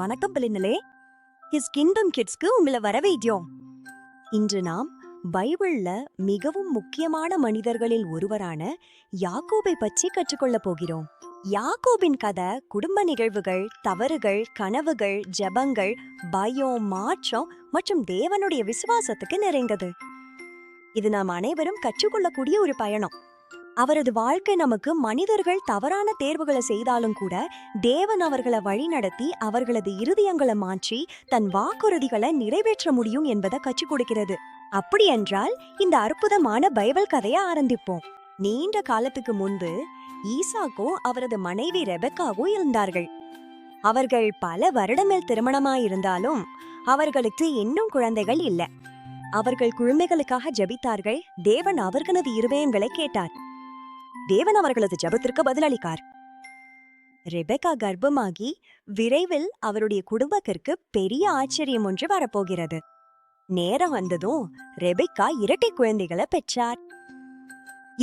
வணக்கம் பிள்ளைங்களே. His kingdom கிட்ஸ்க்கு உங்களை வரவேற்கிறோம். இன்று நாம் பைபிள்ல மிகவும் முக்கியமான மனிதர்களில் ஒருவரான யாக்கோபை பற்றி கற்றுக்கொள்ள போகிறோம். யாக்கோபின் கதை குடும்ப நிகழ்வுகள், தவறுகள், கனவுகள், ஜெபங்கள், பயம், மாற்றம் மற்றும் தேவனுடைய விசுவாசத்துக்கு நிறைந்தது. இது நாம் அனைவரும் கற்றுக்கொள்ளக்கூடிய ஒரு பயணம். அவரது வாழ்க்கை நமக்கு மனிதர்கள் தவறான தேர்வுகளை செய்தாலும் கூட தேவன் அவர்களை வழிநடத்தி அவர்களது இருதயங்களை மாற்றி தன் வாக்குறுதிகளை நிறைவேற்ற முடியும் என்பதை கற்றுக் கொடுக்கிறது. அப்படி என்றால் இந்த அற்புதமான பைபிள் கதையை ஆரம்பிப்போம். நீண்ட காலத்துக்கு முன்பு ஈசாக்கும் அவரது மனைவி ரெபெக்காவும் இருந்தார்கள். அவர்கள் பல வருடங்கள் திருமணமாயிருந்தாலும் அவர்களுக்கு இன்னும் குழந்தைகள் இல்லை. அவர்கள் குழந்தைகளுக்காக ஜெபித்தார்கள். தேவன் அவர்களது இருதயங்களை கேட்டார். தேவன் அவர்களது ஜெபத்திற்கு பதிலளித்தார். ரெபெக்கா கர்ப்பமாகி விரைவில் அவருடைய குடும்பத்திற்கு பெரிய ஆச்சரியம் ஒன்று வரப்போகிறது. நேரம் வந்ததும் ரெபெக்கா இரட்டை குழந்தைகளை பெற்றார்.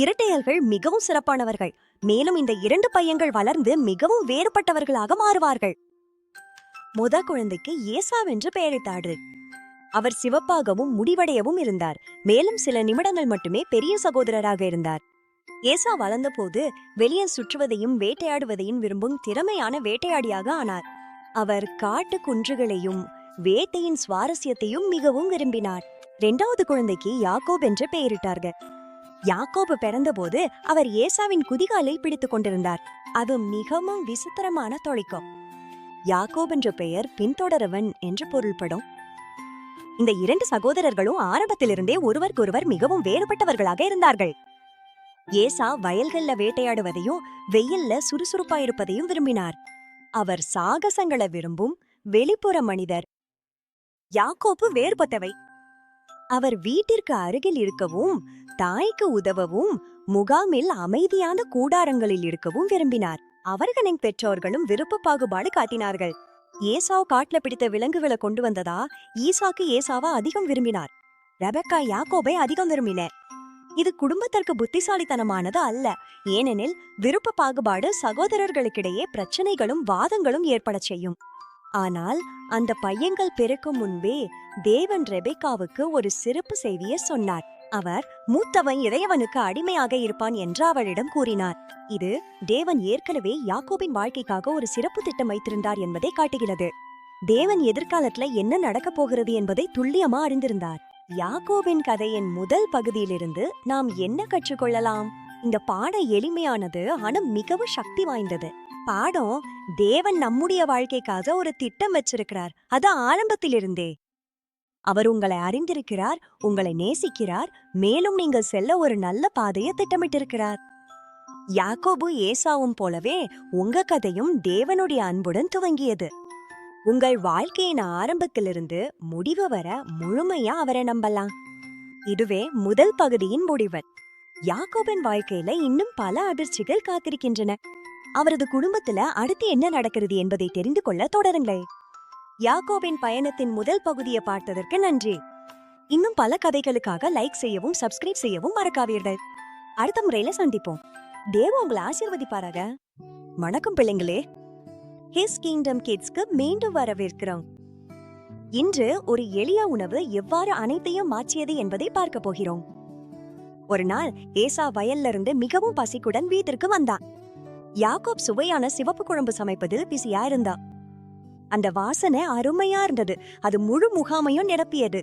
இரட்டையர்கள் மிகவும் சிறப்பானவர்கள். மேலும் இந்த இரண்டு பையன்கள் வளர்ந்து மிகவும் வேறுபட்டவர்களாக மாறுவார்கள். குழந்தைக்கு ஏசாவென்று பெயரிட்டார். அவர் சிவப்பாகவும் முடிவடையவும் இருந்தார். மேலும் சில நிமிடங்கள் மட்டுமே பெரிய சகோதரராக இருந்தார். ஏசா வளர்ந்த போது வெளியே சுற்றுவதையும் வேட்டையாடுவதையும் விரும்பும் திறமையான வேட்டையாடியாக ஆனார். அவர் காட்டு குன்றுகளையும் வேட்டையின் சுவாரஸ்யத்தையும் மிகவும் விரும்பினார். 2வது குழந்தைக்கு யாக்கோப் என்று பெயரிட்டார்கள். யாக்கோபு பிறந்தபோது அவர் ஏசாவின் குதிகாலை பிடித்துக் கொண்டிருந்தார். அது மிகவும் விசித்திரமான தொழிக்கம். யாக்கோப் என்ற பெயர் பின்தொடரவன் என்று பொருள்படும். இந்த இரண்டு சகோதரர்களும் ஆரம்பத்திலிருந்தே ஒருவருக்கொருவர் மிகவும் வேறுபட்டவர்களாக இருந்தார்கள். ஏசா வயல்கள்ல வேட்டையாடுவதையும் வெயில்ல சுறுசுறுப்பாயிருப்பதையும் விரும்பினார். அவர் சாகசங்களை விரும்பும் வெளிப்புற மனிதர். யாக்கோபு வேறுபட்டவை. அவர் வீட்டிற்கு அருகில் இருக்கவும் தாய்க்கு உதவவும் முகாமில் அமைதியான கூடாரங்களில் இருக்கவும் விரும்பினார். அவர்களின் பெற்றோர்களும் விருப்ப பாகுபாடு காட்டினார்கள். ஏசாவ் காட்டுல பிடித்த விலங்குகளை கொண்டு வந்ததா ஈசாக்கு ஏசாவா அதிகம் விரும்பினார். ரெபெக்கா யாக்கோபை அதிகம் விரும்பினார். இது குடும்பத்திற்கு புத்திசாலித்தனமானது அல்ல. ஏனெனில் விருப்ப பாகுபாடு சகோதரர்களுக்கிடையே பிரச்சனைகளும் வாதங்களும் ஏற்பட செய்யும். ஆனால் அந்த பையன்கள் பிறக்கும் முன்பே தேவன் ரெபெக்காவுக்கு ஒரு சிறப்பு செய்தியை சொன்னார். அவர் மூத்தவன் இளையவனுக்கு அடிமையாக இருப்பான் என்று அவளிடம் கூறினார். இது தேவன் ஏற்கனவே யாக்கோபின் வாழ்க்கைக்காக ஒரு சிறப்பு திட்டம் வைத்திருந்தார் என்பதை காட்டுகிறது. தேவன் எதிர்காலத்துல என்ன நடக்கப் போகிறது என்பதை துல்லியமா அறிந்திருந்தார். யாக்கோபின் கதையின் முதல் பகுதியிலிருந்து நாம் என்ன கற்றுக்கொள்ளலாம்? இந்த பாடம் எளிமையானது, ஆனா மிகவும் சக்தி வாய்ந்தது. பாடம் தேவன் நம்முடைய வாழ்க்கைக்காக ஒரு திட்டம் வச்சிருக்கிறார். அது ஆரம்பத்திலிருந்தே. அவர் உங்களை அறிந்திருக்கிறார், உங்களை நேசிக்கிறார், மேலும் நீங்கள் செல்ல ஒரு நல்ல பாதையை திட்டமிட்டிருக்கிறார். யாக்கோபு ஏசாவும் போலவே உங்க கதையும் தேவனுடைய அன்புடன் துவங்கியது. உங்கள் வாழ்க்கையின் ஆரம்பத்திலிருந்து முடிவு வர முழுமையா அவரை நம்பலாம். இதுவே முதல் பகுதியின் முடிவு. யாக்கோபின் வாழ்க்கையில இன்னும் பல அதிர்ச்சிகள் காத்திருக்கின்றன. அவரது குடும்பத்துல அடுத்து என்ன நடக்கிறது என்பதை தெரிந்து கொள்ள தொடருங்களே. யாக்கோபின் பயணத்தின் முதல் பகுதியை பார்த்ததற்கு நன்றி. இன்னும் பல கதைகளுக்காக லைக் செய்யவும் சப்ஸ்கிரைப் செய்யவும் மறக்காதீர்கள். அடுத்த முறையில சந்திப்போம். தேவ உங்களை ஆசீர்வதிப்பாராக. வணக்கம் பிள்ளைங்களே. ஹிஸ் கிங்டம் கிட்ஸ்க்கு மீண்டும் வரவேற்கிறோம். இன்று ஒரு எளிய உணவு எவ்வாறு அனைத்தையும் மாற்றியது என்பதை பார்க்க போகிறோம். ஒரு நாள் ஏசா வயல்ல இருந்து மிகவும் பசிக்குடன் வீட்டிற்கு வந்தான். யாக்கோப் சுவையான சிவப்பு குழம்பு சமைப்பதில் பிஸியா இருந்தான். அந்த வாசனை அருமையா இருந்தது. அது முழு முகாமையும் நிரப்பியது.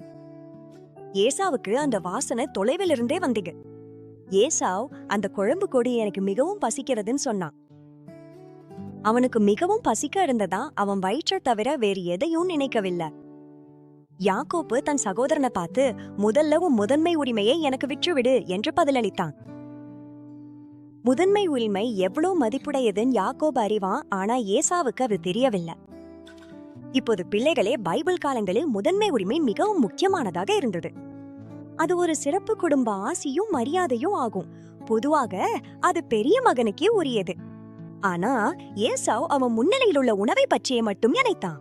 ஏசாவுக்கு அந்த வாசனை தொலைவில் இருந்தே வந்தது. ஏசாவ் அந்த குழம்பு கொடி எனக்கு மிகவும் பசிக்கிறதுன்னு சொன்னான். அவனுக்கு மிகவும் பசிக்க இருந்ததா அவன் வயிற்றை தவிர வேறு எதையும் நினைக்கவில்லை. யாக்கோப்பு தன் சகோதரனை பார்த்து, முதல்ல உன் முதன்மை உரிமையை எனக்கு விற்றுவிடு என்று பதிலளித்தான். முதன்மை உரிமை எவ்வளவு மதிப்புடையதுன்னு யாக்கோபு அறிவான். ஆனா ஏசாவுக்கு அது தெரியவில்லை. இப்போது பிள்ளைகளே, பைபிள் காலங்களில் முதன்மை உரிமை மிகவும் முக்கியமானதாக இருந்தது. அது ஒரு சிறப்பு குடும்ப ஆசியும் மரியாதையும் ஆகும். பொதுவாக அது பெரிய மகனுக்கே உரியது. ஆனா ஏசாவ் அவன் முன்னிலையில் உள்ள உணவை பற்றியே மட்டும் நினைத்தான்.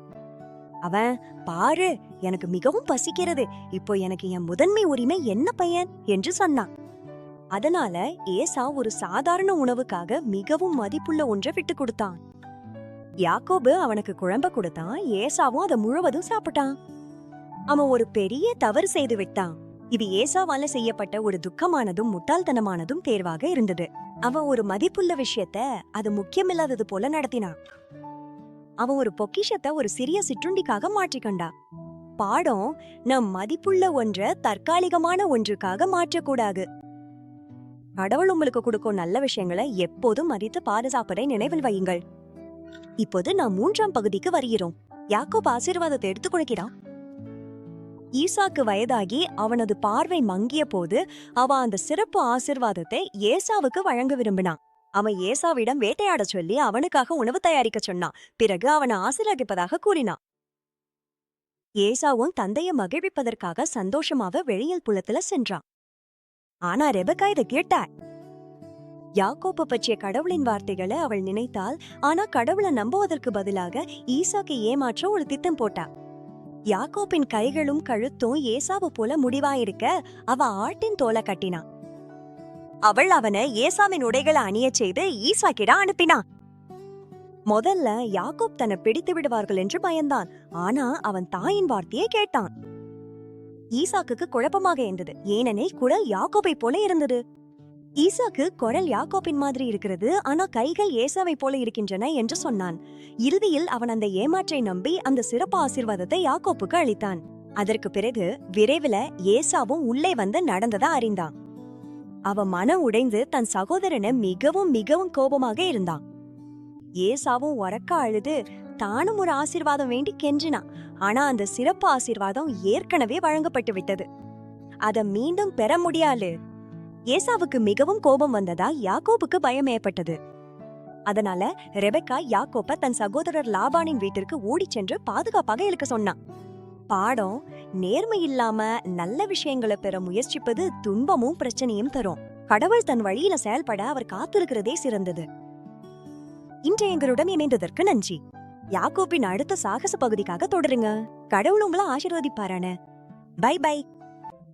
அவன், பாரு, எனக்கு மிகவும் பசிக்கிறது, இப்போ எனக்கு என் முதன்மை உரிமை என்ன பயன் என்று சொன்னான். அதனால ஏசாவ் ஒரு சாதாரண உணவுக்காக மிகவும் மதிப்புள்ள ஒன்றை விட்டு கொடுத்தான். யாக்கோபு அவனுக்கு குழம்ப கொடுத்தான், ஏசாவும் அதை முழுவதும் சாப்பிட்டான். அவன் ஒரு பெரிய தவறு செய்து விட்டான். இது ஏசாவால செய்யப்பட்ட ஒரு துக்கமானதும் முட்டாள்தனமானதும் தேர்வாக இருந்தது. அவன் ஒரு மதிப்புள்ள விஷயத்த அது முக்கியமில்லாதது போல நடத்தினான். அவன் ஒரு பொக்கிஷத்தை ஒரு சிறிய சிற்றுண்டிக்காக மாற்றிக்கொண்டா. பாடம், நம் மதிப்புள்ள ஒன்றை தற்காலிகமான ஒன்றுக்காக மாற்றக்கூடாது. கடவுள் உங்களுக்கு கொடுக்கும் நல்ல விஷயங்களை எப்போதும் மதித்து பாதுகாப்பதை நினைவில் வையுங்கள். இப்போது நாம் 3ஆம் பகுதிக்கு வருகிறோம். யாக்கோபு ஆசீர்வாதத்தை எடுத்துக் கொள்கிறான். ஈசாக்கு வயதாகி அவனது பார்வை மங்கிய போது அவன் அந்த சிறப்பு ஆசீர்வாதத்தை ஏசாவுக்கு வழங்க விரும்பினான். அவன் ஏசாவிடம் வேட்டையாட சொல்லி அவனுக்காக உணவு தயாரிக்க சொன்னான். பிறகு அவனை ஆசீர்வதிப்பதாக கூறினான். ஏசாவும் தந்தையை மகிழ்விப்பதற்காக சந்தோஷமாக வெளியில் புலத்துல சென்றான். ஆனா ரெபெக்கா இதை கேட்டா. யாக்கோபு பற்றிய கடவுளின் வார்த்தைகளை அவள் நினைத்தாள். ஆனா கடவுளை நம்புவதற்கு பதிலாக ஈசாக்கை ஏமாற்ற ஒரு திட்டம் போட்டா. யாக்கோபின் கைகளும் கழுத்தும் ஏசாவு போல முடிவாயிருக்க அவ ஆட்டின் தோலை கட்டினான். அவள் அவனை ஏசாவின் உடைகளை அணியச் செய்து ஈசாக்கிடம் அனுப்பினான். முதல்ல யாக்கோப் தன்னை பிடித்து விடுவார்கள் என்று பயந்தான். ஆனா அவன் தாயின் வார்த்தையை கேட்டான். ஈசாக்குக்கு குழப்பமாக இருந்தது, ஏனெனில் குரல் யாக்கோபை போல இருந்தது. ஈசாக்கு குரல் யாக்கோபின் மாதிரி இருக்கிறது, ஆனா கைகள் ஏசாவை போல இருக்கின்றன என்று சொன்னான். இறுதியில் அவன் அந்த ஏமாற்றை நம்பி அந்த சிறப்பு ஆசீர்வாதத்தை யாக்கோப்புக்கு அளித்தான். அதற்கு பிறகு விரைவில் ஏசாவும் உள்ளே வந்து நடந்ததா அறிந்தான். அவன் மனம் உடைந்து தன் சகோதரனை மிகவும் மிகவும் கோபமாக இருந்தான். ஏசாவும் உரக்க அழுது தானும் ஒரு ஆசீர்வாதம் வேண்டி கெஞ்சினான். ஆனா அந்த சிறப்பு ஆசீர்வாதம் ஏற்கனவே வழங்கப்பட்டு விட்டது. அதை மீண்டும் பெற முடியாது. ஏசாவுக்கு மிகவும் கோபம் வந்ததா யாக்கோபுக்கு பயம் ஏற்பட்டது. அதனால ரெபெக்கா யாக்கோப்ப தன் சகோதரர் லாபானின் வீட்டிற்கு ஓடிச் சென்று பாதுகாப்பாக இழுக்க சொன்னான். பாடம், நேர்மை இல்லாம நல்ல விஷயங்களை பெற முயற்சிப்பது துன்பமும் பிரச்சனையும் தரும். கடவுள் தன் வழியில செயல்பட அவர் காத்திருக்கிறதே சிறந்தது. இன்று எங்களுடன் இணைந்ததற்கு நன்றி. யாக்கோபின் அடுத்த சாகச பகுதிக்காக தொடருங்க. கடவுள் உங்களை ஆசீர்வதிப்பாரான. By bye.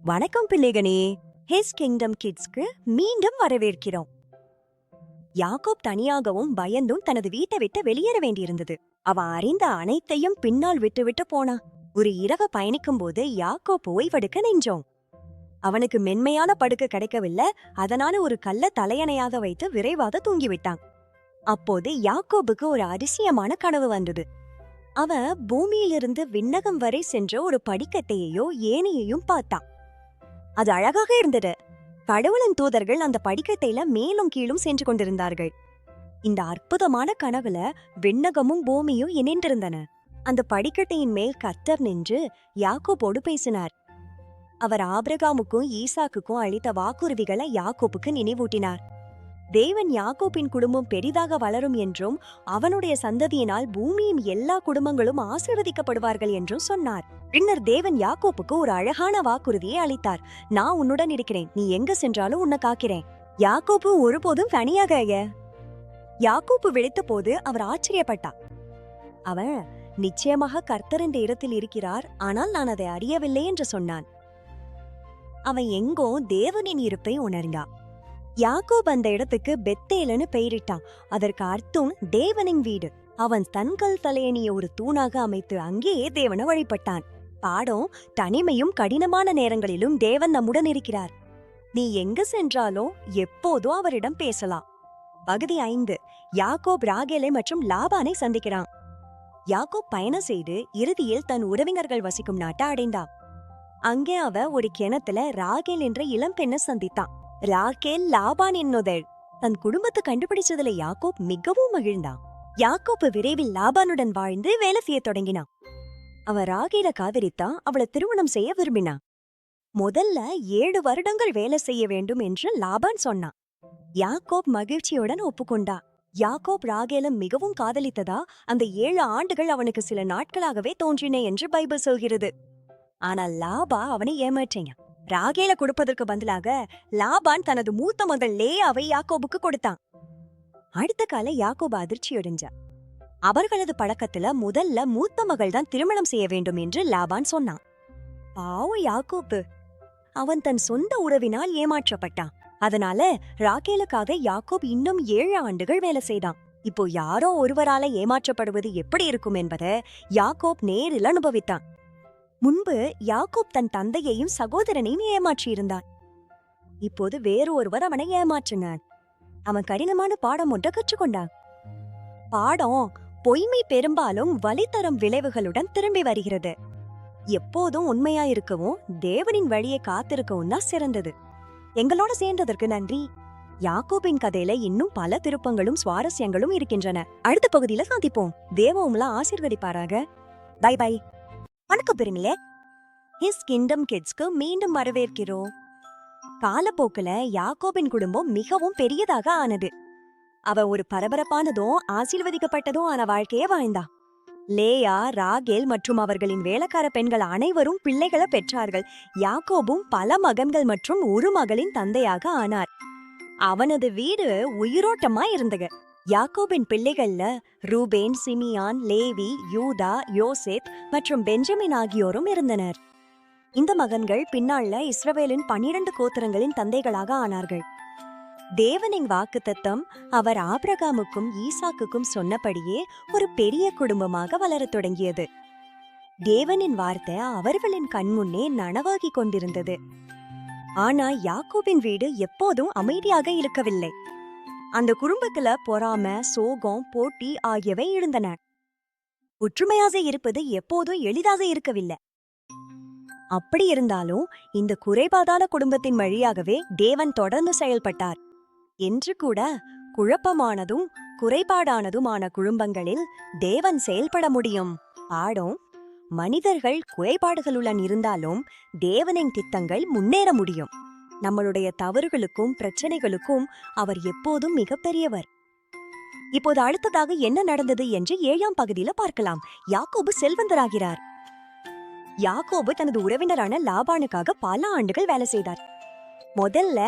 வணக்கம் பிள்ளைகளே. ஹிஸ் கிங்டம் கிட்ஸ்க்கு மீண்டும் வரவேற்கிறோம். யாக்கோப் தனியாகவும் பயந்தும் தனது வீட்டை விட்டு வெளியேற வேண்டியிருந்தது. அவன் அறிந்த அனைத்தையும் பின்னால் விட்டு போனான். ஒரு இரவு பயணிக்கும் போது யாக்கோப் ஓய்வெடுக்க நின்றோம். அவனுக்கு மென்மையான படுக்கை கிடைக்கவில்லை. அதனால ஒரு கல்ல தலையணையாக வைத்து விரைவாக தூங்கிவிட்டான். அப்போது யாக்கோபுக்கு ஒரு அதிசயமான கனவு வந்தது. அவன் பூமியிலிருந்து விண்ணகம் வரை சென்ற ஒரு படிக்கட்டையோ ஏனையையும் பார்த்தான். அது அழகாக இருந்தது. கடவுளின் தூதர்கள் அந்த படிக்கட்டையில மேலும் கீழும் சென்று கொண்டிருந்தார்கள். இந்த அற்புதமான கனவுல விண்ணகமும் பூமியும் இணைந்திருந்தன. அந்த படிக்கட்டையின் மேல் கர்த்தர் நின்று யாக்கோபோடு பேசினார். அவர் ஆபிரகாமுக்கும் ஈசாக்குக்கும் அளித்த வாக்குறுதிகளை யாக்கோபுக்கு நினைவூட்டினார். தேவன் யாக்கோபின் குடும்பம் பெரிதாக வளரும் என்றும் அவனுடைய சந்ததியினால் பூமியின் எல்லா குடும்பங்களும் ஆசீர்வதிக்கப்படுவார்கள் என்றும் சொன்னார். பின்னர் தேவன் யாக்கோப்புக்கு ஒரு அழகான வாக்குறுதியை அளித்தார். நான் உன்னுடன் இருக்கிறேன், நீ எங்க சென்றாலும் உன்னை காக்கிறேன். யாக்கோப்பு ஒருபோதும் தனியாக. யாக்கோப்பு விழித்த போது அவர் ஆச்சரியப்பட்டார். அவன் நிச்சயமாக கர்த்தர் இந்த இடத்தில் இருக்கிறார், ஆனால் நான் அதை அறியவில்லை என்று சொன்னான். அவன் எங்கோ தேவனின் இருப்பை உணர்ந்தான். யாக்கோப் அந்த இடத்துக்கு பெத்தேலுன்னு பெயரிட்டான். அதற்கு அர்த்தம் தேவனின் வீடு. அவன் தன்கல் தலையணிய ஒரு தூணாக அமைத்து அங்கேயே தேவனை வழிபட்டான். பாடம், தனிமையும் கடினமான நேரங்களிலும் தேவன் நம்முடன் இருக்கிறார். நீ எங்கு சென்றாலும் எப்போதும் அவரிடம் பேசலாம். பகுதி 5. யாக்கோப் ராகேலை மற்றும் லாபானை சந்திக்கிறான். யாக்கோப் பயணம் செய்து இறுதியில் தன் உறவினர்கள் வசிக்கும் நாட்டை அடைந்தான். அங்கே அவ ஒரு கிணத்துல ராகேல் என்ற இளம் பெண்ணை சந்தித்தான். ராகேல் லாபான் என்னுதல். தன் குடும்பத்தை கண்டுபிடிச்சதுல யாக்கோப் மிகவும் மகிழ்ந்தான். யாக்கோப்பு விரைவில் லாபானுடன் வாழ்ந்து வேலை செய்ய தொடங்கினான். அவன் ராகேல காதலித்தான். அவளை திருமணம் செய்ய விரும்பினான். முதல்ல 7 வருடங்கள் வேலை செய்ய வேண்டும் என்று லாபான் சொன்னான். யாக்கோப் மகிழ்ச்சியுடன் ஒப்புக்கொண்டா. யாக்கோப் ராகேலம் மிகவும் காதலித்ததா அந்த 7 ஆண்டுகள் அவனுக்கு சில நாட்களாகவே தோன்றின என்று பைபிள் சொல்கிறது. ஆனால் லாபா அவனை ஏமாற்றினான். ராகேல கொடுப்பதற்கு பதிலாக லாபான் தனது மூத்த மகள் லேயாவை யாக்கோபுக்கு கொடுத்தான். அடுத்த கால யாக்கோபு அதிர்ச்சியடைஞ்சான். அவர்களது பழக்கத்துல முதல்ல மூத்த மகள் தான் திருமணம் செய்ய வேண்டும் என்று லாபான் சொன்னான். பாவம் யாக்கோபு, அவன் தன் சொந்த உறவினால் ஏமாற்றப்பட்டான். அதனால ராகேலுக்காக யாக்கோப் இன்னும் 7 ஆண்டுகள் வேலை செய்தான். இப்போ யாரோ ஒருவரால ஏமாற்றப்படுவது எப்படி இருக்கும் என்பதை யாக்கோப் நேரில் அனுபவித்தான். முன்பு யாக்கோப் தன் தந்தையையும் சகோதரனையும் ஏமாற்றியிருந்தான். இப்போது வேறு ஒருவர் அவனை ஏமாற்றினான். அவன் கடினமான பாடம் ஒன்றை கற்றுக்கொண்டான். பாடம், பொய்மை பெரும்பாலும் வலி தரும் விளைவுகளுடன் திரும்பி வருகிறது. எப்போதும் உண்மையா இருக்கவும் தேவனின் வழியை காத்திருக்கவும் தான் சிறந்தது. எங்களோட சேர்ந்ததற்கு நன்றி. யாக்கோபின் கதையில இன்னும் பல திருப்பங்களும் சுவாரஸ்யங்களும் இருக்கின்றன. அடுத்த பகுதியில சந்திப்போம். தேவம்ல ஆசீர்வதிப்பாராக. Bye bye. வணக்கம் பெருமிலே. ஹிஸ் கிங்டம் கிட்ஸ்க்கு மீண்டும் வரவேற்கிறோம். காலப்போக்குல யாக்கோபின் குடும்பம் மிகவும் பெரியதாக ஆனது. அவ ஒரு பரபரப்பானதும் ஆசீர்வதிக்கப்பட்டதும் ஆன வாழ்க்கைய வாழ்ந்தா. லேயா, ராகேல் மற்றும் அவர்களின் வேலைக்கார பெண்கள் அனைவரும் பிள்ளைகளை பெற்றார்கள். யாக்கோபும் பல மகன்கள் மற்றும் ஒரு மகளின் தந்தையாக ஆனார். அவனது வீடு உயிரோட்டமா இருந்தது. யாக்கோபின் பிள்ளைகள்ல ரூபேன், சிமியான், லேவி, யூதா, யோசேப் மற்றும் பெஞ்சமின் ஆகியோரும் இருந்தனர். இந்த மகன்கள் பின்னாள்ல இஸ்ரவேலின் 12 கோத்திரங்களின் தந்தைகளாக ஆனார்கள். தேவனின் வாக்குத்தத்தம் அவர் ஆபிரகாமுக்கும் ஈசாக்குக்கும் சொன்னபடியே ஒரு பெரிய குடும்பமாக வளரத் தொடங்கியது. தேவனின் வார்த்தை அவர்களின் கண்முன்னே நனவாகிக் கொண்டிருந்தது. ஆனா யாக்கோபின் வீடு எப்போதும் அமைதியாக இருக்கவில்லை. அந்த குடும்பத்துல பொறாமை, சோகம், போட்டி ஆகியவை இருந்தன. ஒற்றுமையாக இருப்பது எப்போதும் எளிதாக இருக்கவில்லை. அப்படி இருந்தாலும் இந்த குறைபாதான குடும்பத்தின் வழியாகவே தேவன் தொடர்ந்து செயல்பட்டார். என்று கூட குழப்பமானதும் குறைபாடானதுமான குடும்பங்களில் தேவன் செயல்பட முடியும். பாடம், மனிதர்கள் குறைபாடுகளுடன் இருந்தாலும் தேவனின் திட்டங்கள் முன்னேற முடியும். நம்மளுடைய தவறுகளுக்கும் பிரச்சனைகளுக்கும் அவர் எப்போதும் மிகப்பெரியவர். இப்போது அடுத்ததாக என்ன நடந்தது என்று 7ஆம் பகுதியில பார்க்கலாம். யாக்கோபு செல்வந்தராகிறார். யாக்கோபு தனது உறவினரான லாபானுக்காக பல ஆண்டுகள் வேலை செய்தார். முதல்ல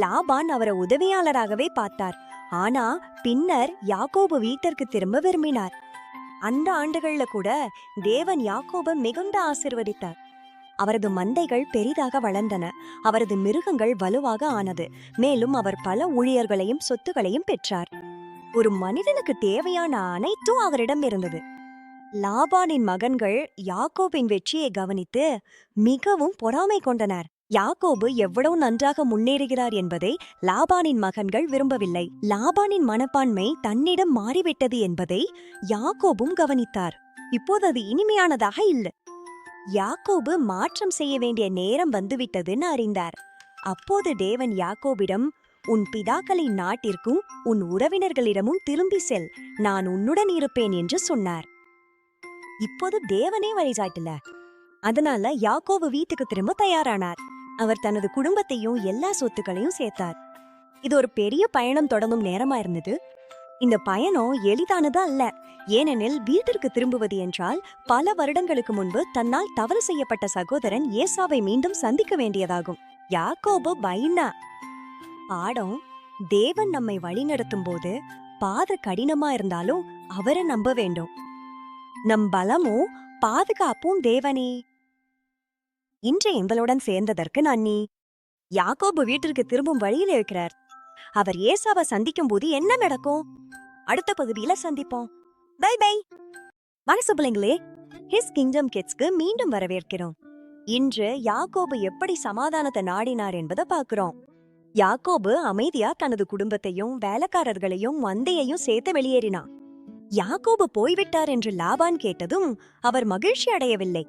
லாபான் அவரை உதவியாளராகவே பார்த்தார். ஆனா பின்னர் யாக்கோபு வீட்டிற்கு திரும்ப விரும்பினார். அந்த ஆண்டுகள்ல கூட தேவன் யாக்கோபை மிகுந்த ஆசீர்வதித்தார். அவரது மந்தைகள் பெரிதாக வளர்ந்தன. அவரது மிருகங்கள் வலுவாக ஆனது. மேலும் அவர் பல ஊழியர்களையும் சொத்துகளையும் பெற்றார். ஒரு மனிதனுக்கு தேவையான அனைத்தும் அவரிடம் இருந்தது. லாபானின் மகன்கள் யாக்கோபின் வெற்றியை கவனித்து மிகவும் பொறாமை கொண்டனர். யாக்கோபு எவ்வளவு நன்றாக முன்னேறுகிறார் என்பதை லாபானின் மகன்கள் விரும்பவில்லை. லாபானின் மனப்பான்மை தன்னிடம் மாறிவிட்டது என்பதை யாக்கோபும் கவனித்தார். இப்போது அது இனிமையானதாக இல்லை. யாக்கோபு மாற்றம் செய்ய வேண்டிய நேரம் வந்துவிட்டதுன்னு அறிந்தார். அப்போது தேவன் யாக்கோபிடம், உன் பிதாக்களின் நாட்டிற்கும் உன் உறவினர்களிடமும் திரும்பி செல், நான் உன்னுடன் இருப்பேன் என்று சொன்னார். இப்போது தேவனே வழிகாட்டல. அதனால யாக்கோபு வீட்டுக்கு திரும்ப தயாரானார். அவர் தனது குடும்பத்தையும் எல்லா சொத்துக்களையும் சேர்த்தார். இது ஒரு பெரிய பயணம் தொடங்கும் நேரமா இருந்தது. இந்த பயணம் எளிதானது அல்ல. ஏனெனில் வீட்டிற்கு திரும்புவது என்றால் பல வருடங்களுக்கு முன்பு தன்னால் தவறு செய்யப்பட்ட சகோதரன் ஏசாவை மீண்டும் சந்திக்க வேண்டியதாகும். யாக்கோபு பயந்தா. பாடம், தேவன் நம்மை வழிநடத்தும் போது பாதை கடினமா இருந்தாலும் அவரை நம்ப வேண்டும். நம் பலமும் பாதுகாப்பும் தேவனே. இன்று எங்களுடன் சேர்ந்ததற்கு நன்றி. யாக்கோபு வீட்டிற்கு திரும்பும் வழியில் இருக்கிறார். அவர் ஏசாவை சந்திக்கும் போது என்ன நடக்கும்? அடுத்த பகுதியில சந்திப்போம். Bye bye. வணக்கம் பிள்ளைங்களே. ஹிஸ் கிங்டம் கிட்ஸ்க்கு மீண்டும் வரவேற்கிறோம். இன்று யாக்கோபு எப்படி சமாதானத்தை நாடினார் என்பதை பார்க்கிறோம். யாக்கோபு அமைதியா தனது குடும்பத்தையும் வேலைக்காரர்களையும் மந்தையையும் சேர்த்து வெளியேறினான். யாக்கோபு போய்விட்டார் என்று லாபான் கேட்டதும் அவர் மகிழ்ச்சி அடையவில்லை.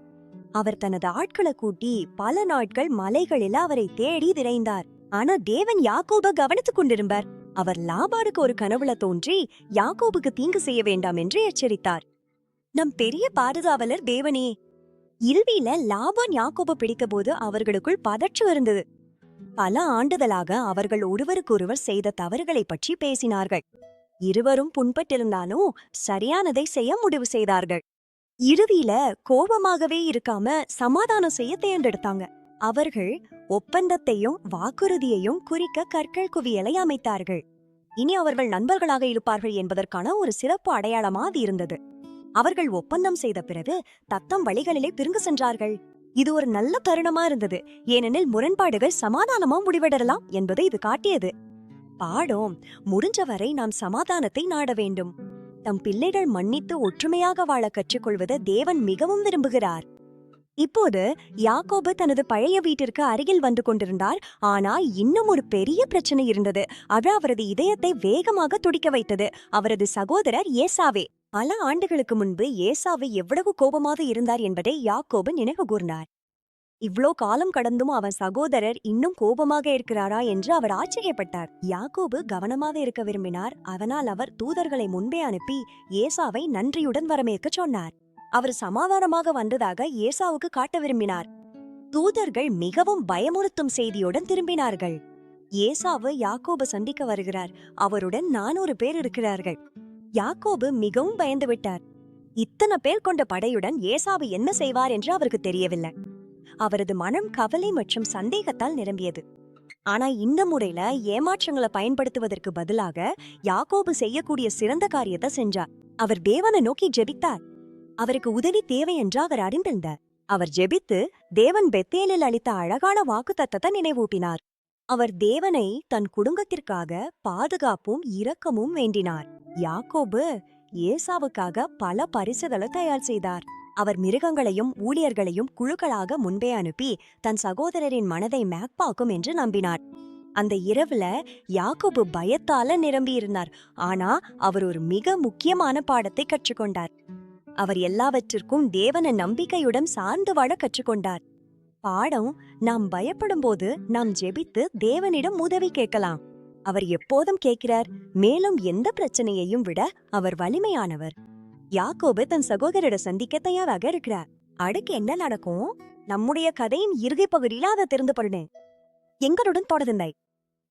அவர் தனது ஆட்களை கூட்டி பல நாட்கள் மலைகளில் அவரை தேடி விரைந்தார். ஆனா தேவன் யாக்கோபை கவனித்துக் கொண்டிருந்தார். அவர் லாபானுக்கு ஒரு கனவுல தோன்றி யாக்கோபுக்கு தீங்கு செய்ய வேண்டாம் என்று எச்சரித்தார். நம் பெரிய பாதுகாவலர் தேவனே. இறுதியில லாபான் யாக்கோபை பிடித்த போது அவர்களுக்குள் பதற்றம் இருந்தது. பல ஆண்டுகளாக அவர்கள் ஒருவருக்கொருவர் செய்த தவறுகளை பற்றி பேசினார்கள். இருவரும் புண்பட்டிருந்தாலும் சரியானதை செய்ய முடிவு செய்தார்கள். இறுதியில கோபமாகவே இருக்காம சமாதானம் செய்ய தேர்ந்தெடுத்தாங்க. அவர்கள் ஒப்பந்தத்தையும் வாக்குறுதியையும் குறிக்க கற்கள் குவியலை அமைத்தார்கள். இனி அவர்கள் நண்பர்களாக இருப்பார்கள் என்பதற்கான ஒரு சிறப்பு அடையாளமா அது இருந்தது. அவர்கள் ஒப்பந்தம் செய்த பிறகு தத்தம் வழிகளிலே பிரிந்து சென்றார்கள். இது ஒரு நல்ல தருணமா இருந்தது. ஏனெனில் முரண்பாடுகள் சமாதானமா முடிவெடலாம் என்பதை இது காட்டியது. பாடோம், முடிஞ்சவரை நாம் சமாதானத்தை நாட வேண்டும். தம் பிள்ளைகள் மன்னித்து ஒற்றுமையாக வாழ கற்றுக்கொள்வதை தேவன் மிகவும் விரும்புகிறார். இப்போது யாக்கோபு தனது பழைய வீட்டிற்கு அருகில் வந்து கொண்டிருந்தார். ஆனால் இன்னும் ஒரு பெரிய பிரச்சனை இருந்தது. அது அவரது இதயத்தை வேகமாக துடிக்க வைத்தது. அவரது சகோதரர் ஏசாவே. பல ஆண்டுகளுக்கு முன்பு ஏசாவு எவ்வளவு கோபமாக இருந்தார் என்பதை யாக்கோபு நினைவு கூர்ந்தார். இவ்ளோ காலம் கடந்தும் அவன் சகோதரர் இன்னும் கோபமாக இருக்கிறாரா என்று அவர் ஆச்சரியப்பட்டார். யாக்கோபு கவனமாக இருக்க விரும்பினார். அதனால் அவர் தூதர்களை முன்பே அனுப்பி ஏசாவை நன்றியுடன் வரவேற்க சொன்னார். அவர் சமாதானமாக வந்ததாக ஏசாவுக்கு காட்ட விரும்பினார். தூதர்கள் மிகவும் பயமுறுத்தும் செய்தியுடன் திரும்பினார்கள். ஏசாவு யாக்கோபு சந்திக்க வருகிறார். அவருடன் 400 பேர் இருக்கிறார்கள். யாக்கோபு மிகவும் பயந்து விட்டார். இத்தனை பேர் கொண்ட படையுடன் ஏசாவு என்ன செய்வார் என்று அவருக்கு தெரியவில்லை. அவரது மனம் கவலை மற்றும் சந்தேகத்தால் நிரம்பியது. ஆனா இந்த முறையில ஏமாற்றங்களை பயன்படுத்துவதற்கு பதிலாக யாக்கோபு செய்யக்கூடிய சிறந்த காரியத்தை செஞ்சார். அவர் தேவனை நோக்கி ஜெபித்தார். அவருக்கு உதவி தேவை என்று அவர் அறிந்திருந்தார். அவர் ஜெபித்து தேவன் பெத்தேலில் அளித்த அழகான வாக்குத்தத்தத்தை நினைவூட்டினார். அவர் தேவனை தன் குடும்பத்திற்காக பாதுகாப்பும் இரக்கமும் வேண்டினார். யாக்கோபு ஏசாவுக்காக பல பரிசுகளை தயார் செய்தார். அவர் மிருகங்களையும் ஊழியர்களையும் குழுக்களாக முன்பே அனுப்பி தன் சகோதரரின் மனதை மேக்பாக்கும் என்று நம்பினார். அந்த இரவுல யாக்கோபு பயத்தால நிரம்பியிருந்தார். ஆனா அவர் ஒரு மிக முக்கியமான பாடத்தை கற்றுக்கொண்டார். அவர் எல்லாவற்றிற்கும் தேவனை நம்பிக்கையுடன் சார்ந்து வாழ கற்றுக்கொண்டார். பாடம், நாம் பயப்படும் போது நாம் ஜெபித்து தேவனிடம் உதவி கேட்கலாம். அவர் எப்போதும் கேட்கிறார். மேலும் எந்த பிரச்சனையையும் விட அவர் வலிமையானவர். யாக்கோபு தன் சகோதரரை சந்திக்க தயாராக இருக்கிறார். அடுத்து என்ன நடக்கும்? நம்முடைய கதையின் இறுதி பகுதியில அதை தெரிந்து கொள்ளுங்க. எங்களுடன் தொடர்ந்து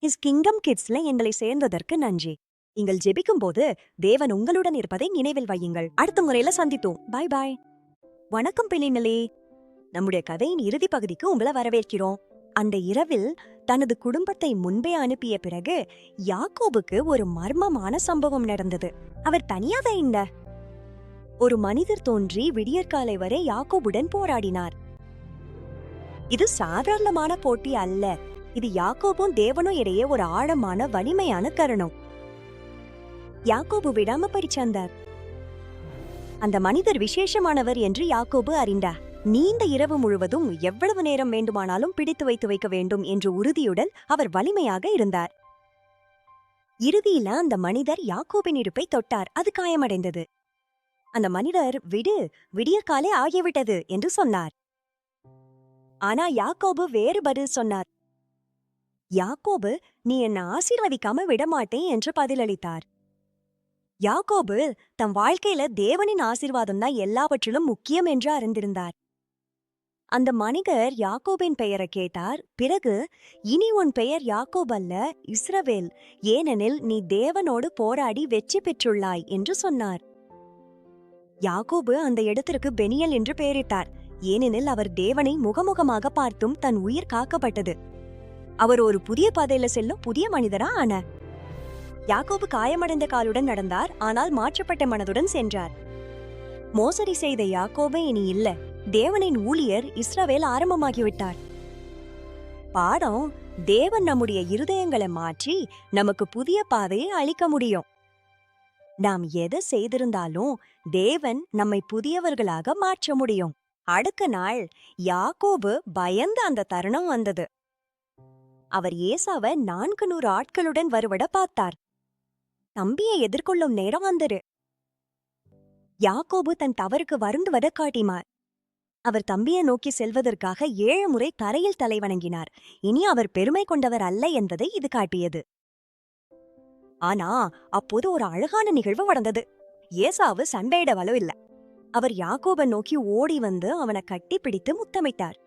ஹிஸ் கிங்டம் கிட்ஸ்ல எங்களை சேர்ந்ததற்கு நன்றி. நீங்கள் ஜெபிக்கும் போது தேவன் உங்களுடன் இருப்பதை நினைவில் வையுங்கள். அடுத்த முறையில சந்தித்தோம். பாய் பாய். வணக்கம் பிள்ளைகளே. நம்முடைய கதையின் இறுதி பகுதிக்கு உங்களை வரவேற்கிறோம். அந்த இரவில் தனது குடும்பத்தை முன்பே அனுப்பிய பிறகு யாக்கோபுக்கு ஒரு மர்மமான சம்பவம் நடந்தது. அவர் தனியாக இல்ல. ஒரு மனிதர் தோன்றி விடியற்காலை வரை யாக்கோபுடன் போராடினார். இது சாதாரணமான போட்டி அல்ல. இது யாக்கோபும் தேவனும் இடையே ஒரு ஆழமான வலிமையான தருணம். யாக்கோபு விடாம பறிச்சாந்தார். அந்த மனிதர் விசேஷமானவர் என்று யாக்கோபு அறிந்தார். நீண்ட இரவு முழுவதும் எவ்வளவு நேரம் வேண்டுமானாலும் பிடித்து வைக்க வேண்டும் என்ற உறுதியுடன் அவர் வலிமையாக இருந்தார். இறுதியில அந்த மனிதர் யாக்கோபின் இடுப்பை தொட்டார். அது காயமடைந்தது. அந்த மனிதர் விடியற்காலே ஆகிவிட்டது என்று சொன்னார். ஆனா யாக்கோபு வேறு பதில் சொன்னார். யாக்கோபு, நீ என்னை ஆசீர்வதிக்காம விடமாட்டேன் என்று பதிலளித்தார். யாக்கோபு தம் வாழ்க்கையில தேவனின் ஆசீர்வாதம் தான் எல்லாவற்றிலும் முக்கியம் என்று அறிந்திருந்தார். அந்த மனிதர் யாக்கோபின் பெயரை கேட்டார். பிறகு, இனி உன் பெயர் யாக்கோப் அல்ல, இஸ்ரவேல், ஏனெனில் நீ தேவனோடு போராடி வெற்றி பெற்றுள்ளாய் என்று சொன்னார். யாக்கோபு அந்த இடத்திற்கு பெனியல் என்று பெயரிட்டார். ஏனெனில் அவர் தேவனை முகமுகமாக பார்த்தும் தன் உயிர் காக்கப்பட்டது. அவர் ஒரு புதிய பாதையில செல்லும் புதிய மனிதரா ஆனார். யாக்கோபு காயமடைந்த காலுடன் நடந்தார். ஆனால் மாற்றப்பட்ட மனதுடன் சென்றார். மோசடி செய்த யாக்கோபு இனி இல்ல. தேவனின் ஊழியர் இஸ்ரவேல் ஆரம்பமாகிவிட்டார். பாடம், தேவன் நம்முடைய இருதயங்களை மாற்றி நமக்கு புதிய பாதையை அளிக்க முடியும். நாம் எதை செய்திருந்தாலும் தேவன் நம்மை புதியவர்களாக மாற்ற முடியும். அடுத்த நாள் யாக்கோபு பயந்து அந்த தருணம் வந்தது. அவர் ஏசாவை 400 ஆட்களுடன் வருவட பார்த்தார். தம்பியை எதிர்கொள்ளும் நேரம் வந்தது. யாக்கோபு தன் தவறுக்கு வருந்துவத காட்டினார். அவர் தம்பியை நோக்கி செல்வதற்காக 7 முறை தரையில் தலை வணங்கினார். இனி அவர் பெருமை கொண்டவர் அல்ல என்பதை இது காட்டியது. ஆனா அப்போது ஒரு அழகான நிகழ்வு நடந்தது. ஏசாவு சண்டையிடவளோ இல்ல. அவர் யாக்கோபை நோக்கி ஓடி வந்து அவனை கட்டி பிடித்து முத்தமிட்டார்.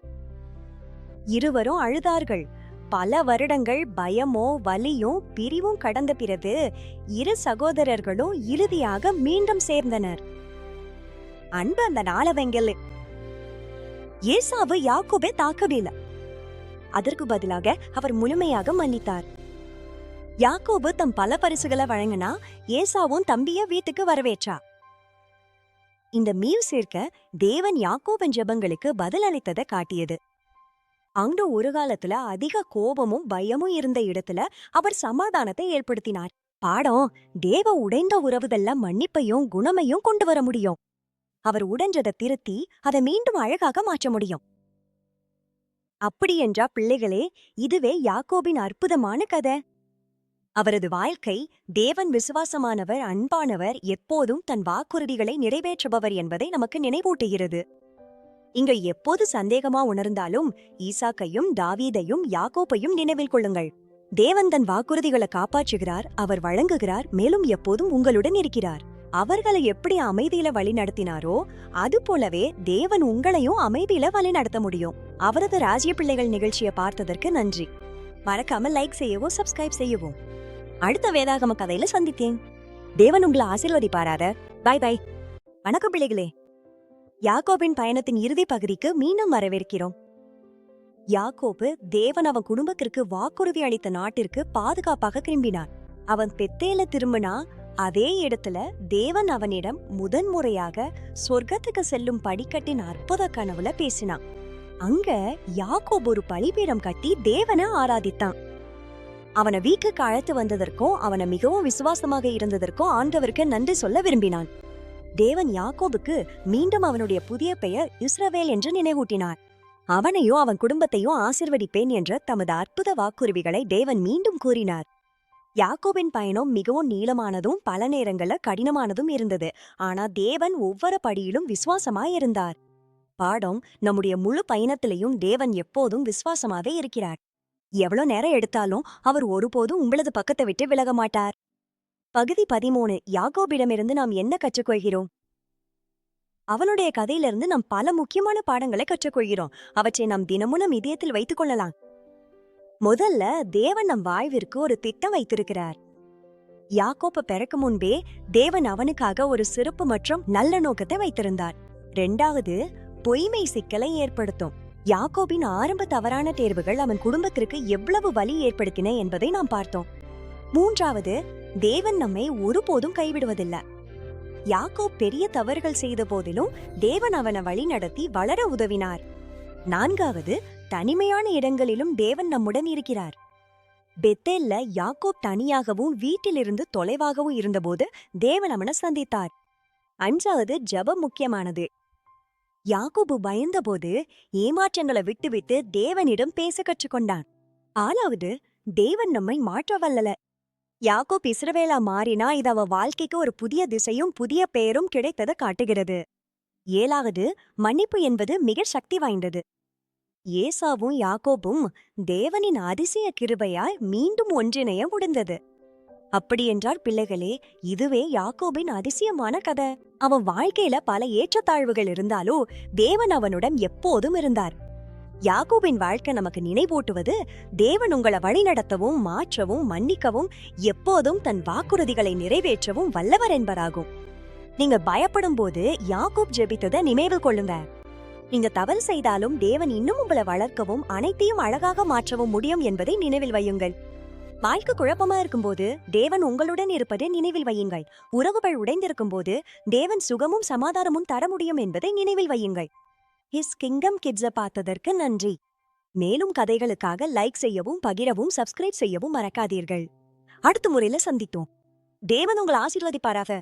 இருவரும் அழுதார்கள். பல வருடங்கள் பயமோ வலியும் பிரிவும் கடந்த பிறகு இரு சகோதரர்களும் இறுதியாக மீண்டும் சேர்ந்தனர். அன்பு அந்த நாளவெங்கல். ஏசாவு யாக்கோபை தாக்கவில்லை. அதற்கு பதிலாக அவர் முழுமையாக மன்னித்தார். யாக்கோபு தம் பல பரிசுகளை வழங்கினா, ஏசாவும் தம்பிய வீட்டுக்கு வரவேற்றா. இந்த மீள் சேர்க்க தேவன் யாக்கோபின் ஜெபங்களுக்கு பதில் அளித்ததை காட்டியது. அங்க ஒரு காலத்துல அதிக கோபமும் பயமும் இருந்த இடத்துல அவர் சமாதானத்தை ஏற்படுத்தினார். பாடம், தேவ உடைந்த உறவுகள்ல மன்னிப்பையும் குணமையும் கொண்டு வர முடியும். அவர் உடைஞ்சதை திருத்தி அதை மீண்டும் அழகாக மாற்ற முடியும். அப்படி என்றா பிள்ளைகளே, இதுவே யாக்கோபின் அற்புதமான கதை. அவரது வாழ்க்கை தேவன் விசுவாசமானவர், அன்பானவர், எப்போதும் தன் வாக்குறுதிகளை நிறைவேற்றுபவர் என்பதை நமக்கு நினைவூட்டுகிறது. இங்க எப்போது சந்தேகமா உணர்ந்தாலும் ஈசாக்கையும் தாவீதையும் யாக்கோபையும் நினைவில் கொள்ளுங்கள். தேவன் தன் வாக்குறுதிகளை காப்பாற்றுகிறார், அவர் வழங்குகிறார், மேலும் எப்போதும் உங்களுடன் இருக்கிறார். அவர்களை எப்படி அமைதியில வழி நடத்தினாரோ அது போலவே தேவன் உங்களையும் அமைதியில வழி நடத்த முடியும். அவரது ராஜ்ய பிள்ளைகள் நிகழ்ச்சியை பார்த்ததற்கு நன்றி. மறக்காம லைக் செய்யவும் சப்ஸ்கிரைப் செய்யவும். அடுத்த வேதாகம கதையில சந்தித்தேன். தேவன் உங்களை ஆசீர்வதிப்பாராக. பாய் பாய். வணக்கம் பிள்ளைகளே. யாக்கோபின் பயணத்தின் இறுதி பகுதிக்கு மீண்டும் வரவேற்கிறோம். யாக்கோபு தேவன் அவன் குடும்பத்திற்கு வாக்குறுதி அளித்த நாட்டிற்கு பாதுகாப்பாக திரும்பினான். அவன் பெத்தேல திரும்பினா அதே இடத்துல தேவன் அவனிடம் முதன்முறையாக சொர்க்கத்துக்கு செல்லும் படிக்கட்டின் அற்புத கனவுல பேசினான். அங்க யாக்கோபு ஒரு பலிபீடம் கட்டி தேவனை ஆராதித்தான். அவனை வீட்டுக்கு அழைத்து வந்ததற்கும் அவனை மிகவும் விசுவாசமாக இருந்ததற்கும் ஆண்டவருக்கு நன்றி சொல்ல விரும்பினான். தேவன் யாக்கோபுக்கு மீண்டும் அவனுடைய புதிய பெயர் இஸ்ரவேல் என்று நினைவூட்டினார். அவனையும் அவன் குடும்பத்தையும் ஆசிர்வதிப்பேன் என்ற தமது அற்புத வாக்குறுதிகளை தேவன் மீண்டும் கூறினார். யாக்கோபின் பயணம் மிகவும் நீளமானதும் பல நேரங்கள்ல கடினமானதும் இருந்தது. ஆனா தேவன் ஒவ்வொரு படியிலும் விசுவாசமாயிருந்தார். பாடம், நம்முடைய முழு பயணத்திலையும் தேவன் எப்போதும் விசுவாசமாவே இருக்கிறார். எவ்வளவு நேரம் எடுத்தாலும் அவர் ஒருபோதும் உங்களது பக்கத்தை விட்டு விலக மாட்டார். பகுதி 13. யாக்கோபிடமிருந்து நாம் என்ன கற்றுக்கொள்கிறோம்? அவனுடைய கதையிலிருந்து நாம் பல முக்கியமான பாடங்களை கற்றுக்கொள்கிறோம். அவற்றை நாம் தினமும் நம் இதயத்தில் வைத்துக் கொள்ளலாம். முதல்ல, தேவன் நம் வாழ்விற்கு ஒரு திட்டம் வைத்திருக்கிறார். யாக்கோபு பிறக்கும் முன்பே தேவன் அவனுக்காக ஒரு சிறப்பு மற்றும் நல்ல நோக்கத்தை வைத்திருந்தார். 2வது, பொய்மை சிக்கலை ஏற்படுத்தும். யாக்கோபின் ஆரம்ப தவறான தேர்வுகள் அவன் குடும்பத்திற்கு எவ்வளவு வலி ஏற்படுத்தின என்பதை நாம் பார்த்தோம். 3வது, தேவன் நம்மை ஒருபோதும் கைவிடுவதில்லை. யாக்கோப் பெரிய தவறுகள் செய்த போதிலும் தேவன் அவனை வழி நடத்தி வளர உதவினார். 4வது, தனிமையான இடங்களிலும் தேவன் நம்முடன் இருக்கிறார். பெத்தேல்ல யாக்கோப் தனியாகவும் வீட்டிலிருந்து தொலைவாகவும் இருந்தபோது தேவன் அவனை சந்தித்தார். 5வது, ஜெபம் முக்கியமானது. யாக்கோபு பயந்தபோது ஏமாற்றங்களை விட்டுவிட்டு தேவனிடம் பேச கற்றுக்கொண்டான். 6வது, தேவன் நம்மை மாற்ற வல்லல. யாக்கோப் இஸ்ரவேலா மாறினா இது அவ வாழ்க்கைக்கு ஒரு புதிய திசையும் புதிய பெயரும் கிடைத்ததை காட்டுகிறது. 7வது, மன்னிப்பு என்பது மிக சக்தி வாய்ந்தது. ஏசாவும் யாக்கோபும் தேவனின் அதிசய கிருபையால் மீண்டும் ஒன்றிணைய முடிந்தது. அப்படியென்றால் பிள்ளைகளே, இதுவே யாக்கோபின் அதிசயமான கதை. அவன் வாழ்க்கையில பல ஏற்றத்தாழ்வுகள் இருந்தாலும் தேவன் அவனுடன் எப்போதும் இருந்தார். யாக்கோபின் வாழ்க்கை நமக்கு நினைவூட்டுவது, தேவன் உங்களை வழிநடத்தவும் மாற்றவும் மன்னிக்கவும் எப்போதும் தன் வாக்குறுதிகளை நிறைவேற்றவும் வல்லவர் என்பதாகும். நீங்க பயப்படும் போது யாக்கோப் ஜெபித்ததை நினைவில் கொள்ளுங்க. நீங்க தவறு செய்தாலும் தேவன் இன்னும் உங்களை வளர்க்கவும் அனைத்தையும் அழகாக மாற்றவும் முடியும் என்பதை நினைவில் வையுங்கள். வாழ்க்கை குழப்பமா இருக்கும்போது தேவன் உங்களுடன் இருப்பதை நினைவில் வையுங்கள். உறவுகள் உடைந்திருக்கும் போது தேவன் சுகமும் சமாதானமும் தர முடியும் என்பதை நினைவில் வையுங்கள். ஹிஸ் கிங்டம் கிட்ஸை பார்த்ததற்கு நன்றி. மேலும் கதைகளுக்காக லைக் செய்யவும் பகிரவும் சப்ஸ்கிரைப் செய்யவும் மறக்காதீர்கள். அடுத்த முறையில சந்தித்தோம். தேவன் உங்களை ஆசீர்வதிப்பாராக.